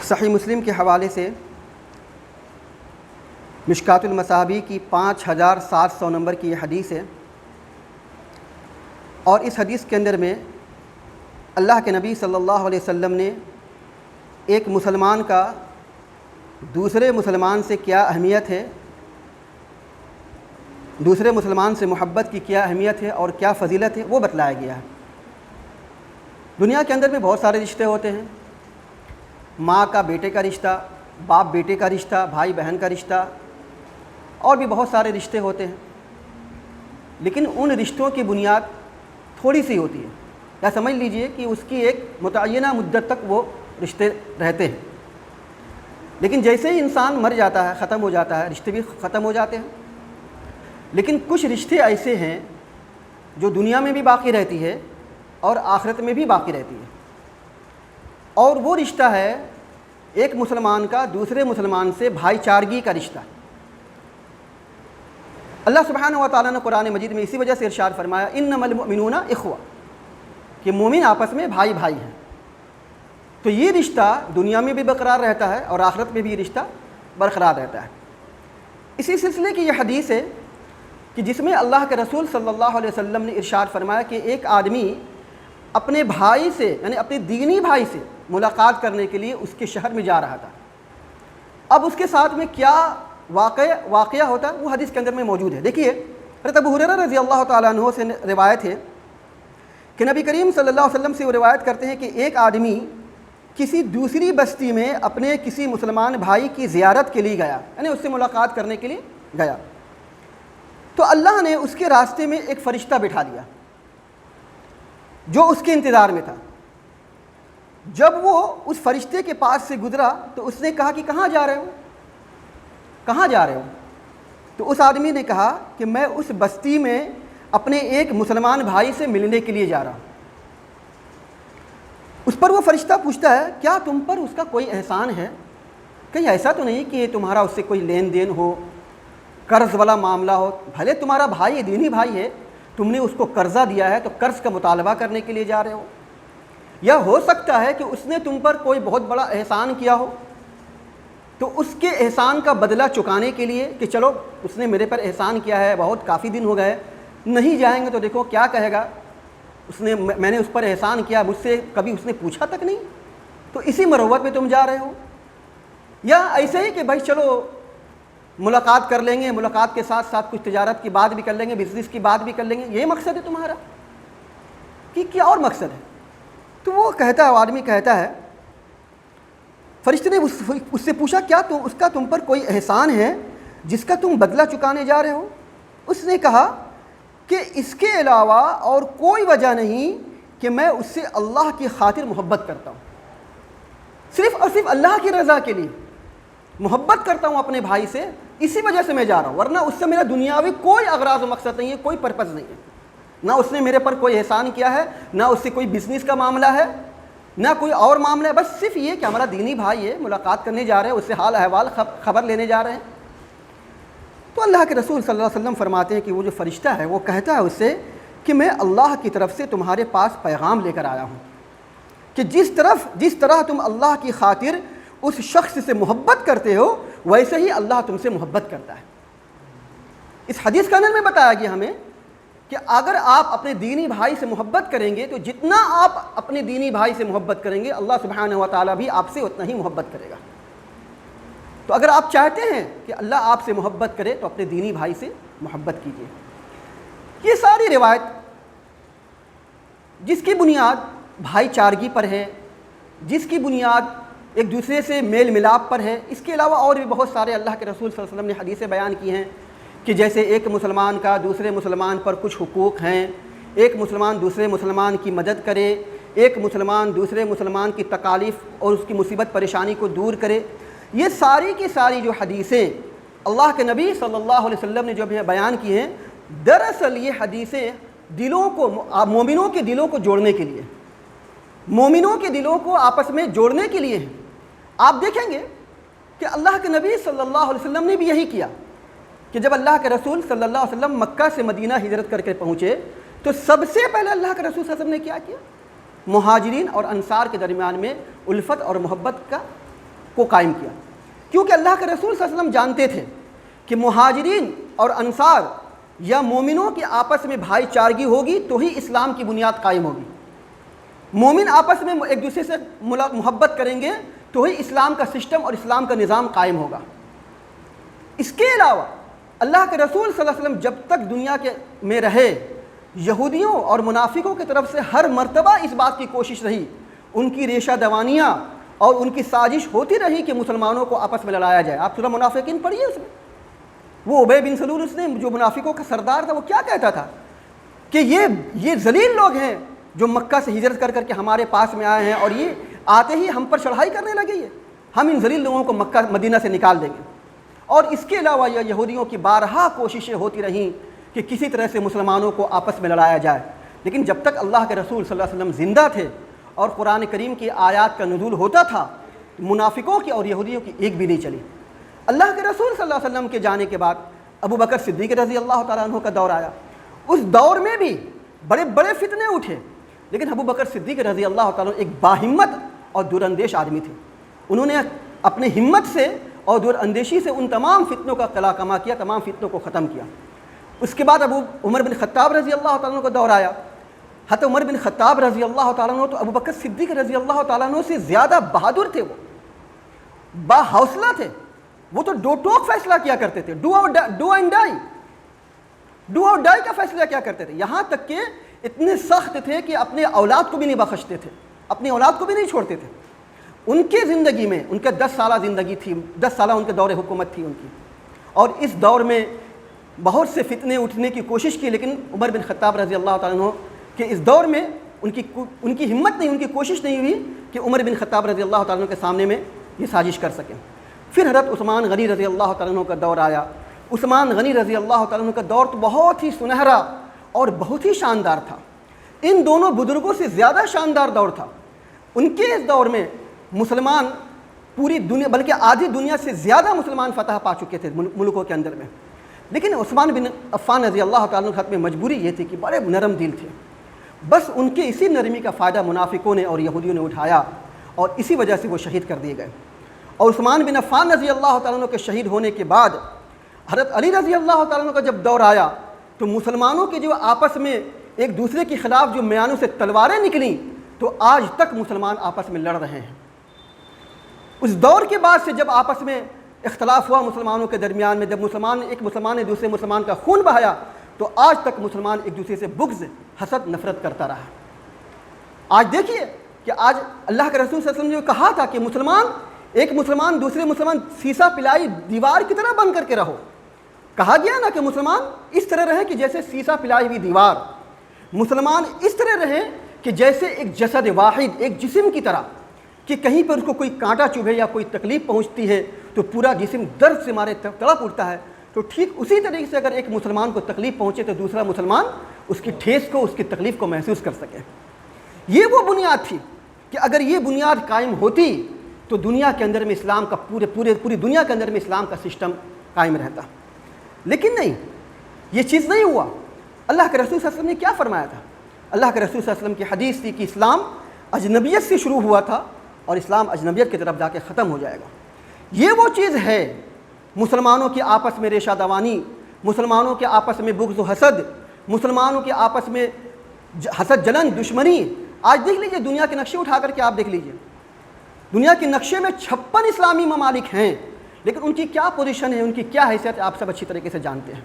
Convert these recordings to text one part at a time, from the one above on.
صحیح مسلم کے حوالے سے مشکات المصابیح کی 5700 نمبر کی یہ حدیث ہے، اور اس حدیث کے اندر میں اللہ کے نبی صلی اللہ علیہ وسلم نے ایک مسلمان کا دوسرے مسلمان سے کیا اہمیت ہے، دوسرے مسلمان سے محبت کی کیا اہمیت ہے اور کیا فضیلت ہے وہ بتلایا گیا ہے۔ دنیا کے اندر میں بہت سارے رشتے ہوتے ہیں، ماں کا بیٹے کا رشتہ، باپ بیٹے کا رشتہ، بھائی بہن کا رشتہ، اور بھی بہت سارے رشتے ہوتے ہیں، لیکن ان رشتوں کی بنیاد تھوڑی سی ہوتی ہے، یا سمجھ لیجئے کہ اس کی ایک متعینہ مدت تک وہ رشتے رہتے ہیں، لیکن جیسے ہی انسان مر جاتا ہے، ختم ہو جاتا ہے، رشتے بھی ختم ہو جاتے ہیں۔ لیکن کچھ رشتے ایسے ہیں جو دنیا میں بھی باقی رہتی ہے اور آخرت میں بھی باقی رہتی ہے، اور وہ رشتہ ہے ایک مسلمان کا دوسرے مسلمان سے بھائی چارگی کا رشتہ۔ اللہ سبحانہ و تعالیٰ نے قرآن مجید میں اسی وجہ سے ارشاد فرمایا انما المؤمنون اخوہ، کہ مومن آپس میں بھائی بھائی ہیں۔ تو یہ رشتہ دنیا میں بھی برقرار رہتا ہے اور آخرت میں بھی یہ رشتہ برقرار رہتا ہے۔ اسی سلسلے کی یہ حدیث ہے کہ جس میں اللہ کے رسول صلی اللہ علیہ وسلم نے ارشاد فرمایا کہ ایک آدمی اپنے بھائی سے، یعنی اپنے دینی بھائی سے ملاقات کرنے کے لیے اس کے شہر میں جا رہا تھا۔ اب اس کے ساتھ میں کیا واقعہ ہوتا ہے وہ حدیث کے اندر میں موجود ہے۔ دیکھیے، حضرت ابو ہریرہ رضی اللہ تعالیٰ عنہ سے روایت ہے کہ نبی کریم صلی اللہ علیہ وسلم سے وہ روایت کرتے ہیں کہ ایک آدمی کسی دوسری بستی میں اپنے کسی مسلمان بھائی کی زیارت کے لیے گیا، یعنی اس سے ملاقات کرنے کے لیے گیا، تو اللہ نے اس کے راستے میں ایک فرشتہ بٹھا دیا جو اس کے انتظار میں تھا۔ جب وہ اس فرشتے کے پاس سے گزرا تو اس نے کہا کہ کہاں جا رہے ہو، کہاں جا رہے ہو؟ تو اس آدمی نے کہا کہ میں اس بستی میں اپنے ایک مسلمان بھائی سے ملنے کے لیے جا رہا ہوں۔ اس پر وہ فرشتہ پوچھتا ہے کیا تم پر اس کا کوئی احسان ہے؟ کہیں ایسا تو نہیں کہ تمہارا اس سے کوئی لین دین ہو، قرض والا معاملہ ہو؟ بھلے تمہارا بھائی دینی بھائی ہے، تم نے اس کو قرضہ دیا ہے تو قرض کا مطالبہ کرنے کے لیے جا رہے ہو، یا ہو سکتا ہے کہ اس نے تم پر کوئی بہت بڑا احسان کیا ہو تو اس کے احسان کا بدلہ چکانے کے لیے کہ چلو اس نے میرے پر احسان کیا ہے، بہت کافی دن ہو گئے، نہیں جائیں گے تو دیکھو کیا کہے گا، اس نے میں نے اس پر احسان کیا، مجھ سے کبھی اس نے پوچھا تک نہیں، تو اسی مروت میں تم جا رہے ہو؟ یا ایسے ہی کہ بھائی چلو ملاقات کر لیں گے، ملاقات کے ساتھ ساتھ کچھ تجارت کی بات بھی کر لیں گے، بزنس کی بات بھی کر لیں گے، یہ مقصد ہے تمہارا کہ کیا اور مقصد ہے؟ تو وہ کہتا ہے، آدمی کہتا ہے، فرشتے نے اس سے پوچھا کیا اس کا تم پر کوئی احسان ہے جس کا تم بدلہ چکانے جا رہے ہو؟ اس نے کہا کہ اس کے علاوہ اور کوئی وجہ نہیں کہ میں اس سے اللہ کی خاطر محبت کرتا ہوں، صرف اور صرف اللہ کی رضا کے لیے محبت کرتا ہوں اپنے بھائی سے، اسی وجہ سے میں جا رہا ہوں، ورنہ اس سے میرا دنیاوی کوئی اغراض و مقصد نہیں ہے، کوئی پرپز نہیں ہے، نہ اس نے میرے پر کوئی احسان کیا ہے، نہ اس سے کوئی بزنس کا معاملہ ہے، نہ کوئی اور معاملہ ہے، بس صرف یہ کہ ہمارا دینی بھائی ہے، ملاقات کرنے جا رہے ہیں، اس سے حال احوال خبر لینے جا رہے ہیں۔ تو اللہ کے رسول صلی اللہ علیہ وسلم فرماتے ہیں کہ وہ جو فرشتہ ہے وہ کہتا ہے اس سے کہ میں اللہ کی طرف سے تمہارے پاس پیغام لے کر آیا ہوں کہ جس طرح تم اللہ کی خاطر اس شخص سے محبت کرتے ہو ویسے ہی اللہ تم سے محبت کرتا ہے۔ اس حدیث کے اندر میں بتایا گیا ہمیں کہ اگر آپ اپنے دینی بھائی سے محبت کریں گے تو جتنا آپ اپنے دینی بھائی سے محبت کریں گے اللہ سبحانہ و تعالیٰ بھی آپ سے اتنا ہی محبت کرے گا۔ تو اگر آپ چاہتے ہیں کہ اللہ آپ سے محبت کرے تو اپنے دینی بھائی سے محبت کیجیے۔ یہ ساری روایت جس کی بنیاد بھائی چارگی پر ہے، جس کی بنیاد ایک دوسرے سے میل ملاپ پر ہے، اس کے علاوہ اور بھی بہت سارے اللہ کے رسول صلی اللہ علیہ وسلم نے حدیثیں بیان کی ہیں کہ جیسے ایک مسلمان کا دوسرے مسلمان پر کچھ حقوق ہیں، ایک مسلمان دوسرے مسلمان کی مدد کرے، ایک مسلمان دوسرے مسلمان کی تکالیف اور اس کی مصیبت پریشانی کو دور کرے۔ یہ ساری کی ساری جو حدیثیں اللہ کے نبی صلی اللہ علیہ وسلم نے جو بیان کی ہیں، دراصل یہ حدیثیں دلوں کو، مومنوں کے دلوں کو جوڑنے کے لیے، مومنوں کے دلوں کو آپس میں جوڑنے کے لیے ہیں۔ آپ دیکھیں گے کہ اللہ کے نبی صلی اللہ علیہ وسلم نے بھی یہی کیا کہ جب اللہ کے رسول صلی اللہ علیہ وسلم مکہ سے مدینہ ہجرت کر کے پہنچے تو سب سے پہلے اللہ کے رسول صلی اللہ علیہ وسلم نے کیا مہاجرین اور انصار کے درمیان میں الفت اور محبت کا کو قائم کیا، کیونکہ اللہ کے رسول صلی اللہ علیہ وسلم جانتے تھے کہ مہاجرین اور انصار یا مومنوں کے آپس میں بھائی چارگی ہوگی تو ہی اسلام کی بنیاد قائم ہوگی، مومن آپس میں ایک دوسرے سے محبت کریں گے تو ہی اسلام کا سسٹم اور اسلام کا نظام قائم ہوگا۔ اس کے علاوہ اللہ کے رسول صلی اللہ علیہ وسلم جب تک دنیا میں رہے، یہودیوں اور منافقوں کی طرف سے ہر مرتبہ اس بات کی کوشش رہی، ان کی ریشہ دوانیاں اور ان کی سازش ہوتی رہی کہ مسلمانوں کو آپس میں لڑایا جائے۔ آپ سورہ منافقین پڑھیے، اس میں وہ ابی بن سلول اس نے جو منافقوں کا سردار تھا وہ کیا کہتا تھا کہ یہ ذلیل لوگ ہیں جو مکہ سے ہجرت کر کر کے ہمارے پاس میں آئے ہیں اور یہ آتے ہی ہم پر چڑھائی کرنے لگے، ہم ان ذلیل لوگوں کو مکہ مدینہ سے نکال دیں گے۔ اور اس کے علاوہ یہ یہودیوں کی بارہا کوششیں ہوتی رہیں کہ کسی طرح سے مسلمانوں کو آپس میں لڑایا جائے، لیکن جب تک اللہ کے رسول صلی اللہ علیہ وسلم زندہ تھے اور قرآن کریم کی آیات کا نزول ہوتا تھا، منافقوں کی اور یہودیوں کی ایک بھی نہیں چلی۔ اللہ کے رسول صلی اللہ علیہ وسلم کے جانے کے بعد ابو بکر صدیق رضی اللہ تعالیٰ عنہ کا دور آیا، اس دور میں بھی بڑے بڑے فتنے اٹھے، لیکن ابو بکر صدیق رضی اللہ تعالیٰ عنہ ایک باہمت اور دور اندیش آدمی تھے، انہوں نے اپنے ہمت سے اور دور اندیشی سے ان تمام فتنوں کا قلع کما کیا، تمام فتنوں کو ختم کیا۔ اس کے بعد عمر بن خطاب رضی اللہ تعالیٰ عنہ کا دور آیا، حضرت عمر بن خطاب رضی اللہ تعالیٰ عنہ تو ابو بکر صدیق رضی اللہ تعالیٰ عنہ سے زیادہ بہادر تھے، وہ با حوصلہ تھے، وہ تو دو ٹوک فیصلہ کیا کرتے تھے، ڈو اور ڈائی کا فیصلہ کیا کرتے تھے، یہاں تک کہ اتنے سخت تھے کہ اپنے اولاد کو بھی نہیں بخشتے تھے، اپنی اولاد کو بھی نہیں چھوڑتے تھے۔ ان کے زندگی میں ان کے 10 سالہ زندگی تھی، 10 سالہ ان کے دور حکومت تھی ان کی، اور اس دور میں بہت سے فتنے اٹھنے کی کوشش کی، لیکن عمر بن خطاب رضی اللہ تعالیٰ عنہ کہ اس دور میں ان کی ہمت نہیں، ان کی کوشش نہیں ہوئی کہ عمر بن خطاب رضی اللہ تعالیٰ عنہ کے سامنے میں یہ سازش کر سکیں۔ پھر حضرت عثمان غنی رضی اللہ تعالیٰ عنہ کا دور آیا۔ عثمان غنی رضی اللہ تعالیٰ عنہ کا دور تو بہت ہی سنہرا اور بہت ہی شاندار تھا، ان دونوں بزرگوں سے زیادہ شاندار دور تھا۔ ان کے اس دور میں مسلمان پوری دنیا بلکہ آدھی دنیا سے زیادہ مسلمان فتح پا چکے تھے ملکوں کے اندر میں، لیکن عثمان بن عفان رضی اللہ تعالیٰ عنہ کے خط میں مجبوری یہ تھی کہ بڑے نرم دل تھے، بس ان کے اسی نرمی کا فائدہ منافقوں نے اور یہودیوں نے اٹھایا اور اسی وجہ سے وہ شہید کر دیے گئے۔ اور عثمان بن عفان رضی اللہ تعالیٰ عنہ کے شہید ہونے کے بعد حضرت علی رضی اللہ تعالیٰ عنہ کا جب دور آیا تو مسلمانوں کے جو آپس میں ایک دوسرے کے خلاف جو میانوں سے تلواریں نکلیں تو آج تک مسلمان آپس میں لڑ رہے ہیں۔ اس دور کے بعد سے جب آپس میں اختلاف ہوا مسلمانوں کے درمیان میں، جب ایک مسلمان نے دوسرے مسلمان کا خون بہایا تو آج تک مسلمان ایک دوسرے سے بغض، حسد، نفرت کرتا رہا۔ آج دیکھیے کہ آج اللہ کے رسول صلی اللہ علیہ وسلم نے کہا تھا کہ ایک مسلمان دوسرے مسلمان سیسا پلائی دیوار کی طرح بن کر کے رہو، کہا گیا نا کہ مسلمان اس طرح رہیں کہ جیسے سیسا پلائی ہوئی دیوار، مسلمان اس طرح رہیں کہ جیسے ایک جسد واحد، ایک جسم کی طرح، کہ کہیں پر اس کو کوئی کانٹا چبھے یا کوئی تکلیف پہنچتی ہے تو پورا جسم درد سے مارے تڑپ اٹھتا ہے، تو ٹھیک اسی طریقے سے اگر ایک مسلمان کو تکلیف پہنچے تو دوسرا مسلمان اس کی ٹھیس کو، اس کی تکلیف کو محسوس کر سکے۔ یہ وہ بنیاد تھی کہ اگر یہ بنیاد قائم ہوتی تو دنیا کے اندر میں اسلام کا پوری دنیا کے اندر میں اسلام کا سسٹم قائم رہتا، لیکن نہیں، یہ چیز نہیں ہوا۔ اللہ کے رسول صلی اللہ علیہ وسلم نے کیا فرمایا تھا؟ اللہ کے رسول صلی اللہ علیہ وسلم کی حدیث تھی کہ اسلام اجنبیت سے شروع ہوا تھا اور اسلام اجنبیت کی طرف جا کے ختم ہو جائے گا۔ یہ وہ چیز ہے، مسلمانوں کے آپس میں ریشہ دوانی، مسلمانوں کے آپس میں بغض و حسد، مسلمانوں کے آپس میں حسد، جلن، دشمنی۔ آج دیکھ لیجئے دنیا کے نقشے اٹھا کر کے آپ دیکھ لیجئے، دنیا کے نقشے میں 56 اسلامی ممالک ہیں، لیکن ان کی کیا پوزیشن ہے، ان کی کیا حیثیت آپ سب اچھی طریقے سے جانتے ہیں۔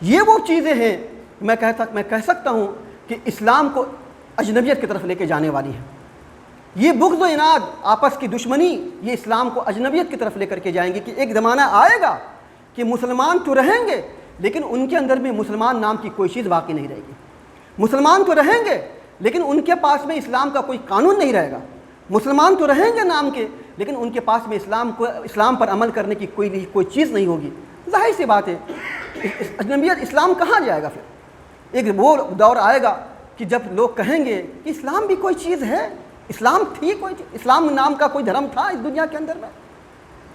یہ وہ چیزیں ہیں میں کہہ سکتا ہوں کہ اسلام کو اجنبیت کی طرف لے کے جانے والی ہیں۔ یہ بغض و عناد، آپس کی دشمنی، یہ اسلام کو اجنبیت کی طرف لے کر کے جائیں گے کہ ایک زمانہ آئے گا کہ مسلمان تو رہیں گے لیکن ان کے اندر میں مسلمان نام کی کوئی چیز باقی نہیں رہے گی۔ مسلمان تو رہیں گے لیکن ان کے پاس میں اسلام کا کوئی قانون نہیں رہے گا۔ مسلمان تو رہیں گے نام کے لیکن ان کے پاس میں اسلام پر عمل کرنے کی کوئی چیز نہیں ہوگی۔ ظاہر سی بات ہے، اجنبیت اسلام کہاں جائے گا؟ پھر ایک وہ دور آئے گا کہ جب لوگ کہیں گے کہ اسلام بھی کوئی چیز ہے، اسلام تھی کوئی چیز، اسلام نام کا کوئی دھرم تھا اس دنیا کے اندر میں۔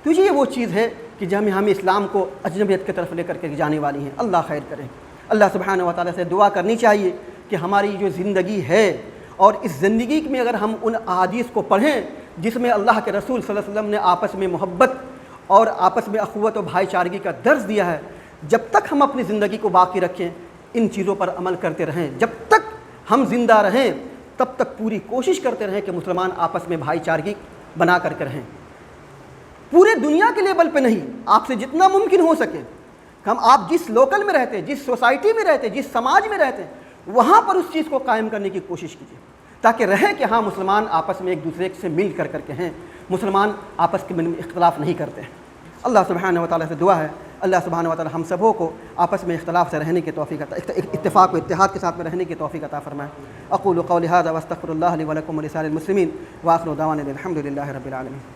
تو یہ وہ چیز ہے کہ جب ہمیں اسلام کو اجنبیت کی طرف لے کر کے جانے والی ہیں۔ اللہ خیر کرے۔ اللہ سبحانہ و تعالیٰ سے دعا کرنی چاہیے کہ ہماری جو زندگی ہے اور اس زندگی میں اگر ہم ان احادیث کو پڑھیں جس میں اللہ کے رسول صلی اللہ علیہ وسلم نے آپس میں محبت اور آپس میں اخوت و بھائی چارگی کا درس دیا ہے، جب تک ہم اپنی زندگی کو باقی رکھیں، ان چیزوں پر عمل کرتے رہیں، جب تک ہم زندہ رہیں تب تک پوری کوشش کرتے رہیں کہ مسلمان آپس میں بھائی چارگی بنا کر کے رہیں۔ پورے دنیا کے لیول پہ نہیں، آپ سے جتنا ممکن ہو سکے ہم، آپ جس لوکل میں رہتے ہیں، جس سوسائٹی میں رہتے ہیں، جس سماج میں رہتے ہیں، وہاں پر اس چیز کو قائم کرنے کی کوشش کیجیے، تاکہ رہے کہ ہاں مسلمان آپس میں ایک دوسرے سے مل کر کے ہیں، مسلمان آپس کے میں اختلاف نہیں کرتے ہیں۔ اللہ سبحانہ و تعالیٰ سے دعا ہے اللہ سبحانہ و تعالیٰ ہم سبوں کو آپس میں اختلاف سے رہنے کی توفیق عطا، اتفاق و اتحاد کے ساتھ میں رہنے کی توفیق عطا فرمائے۔ اقول قولی ھذا واستغفر اللہ لی ولکم ولسائر المسلمین، وآخر دعوانا الحمد للہ رب العالمین۔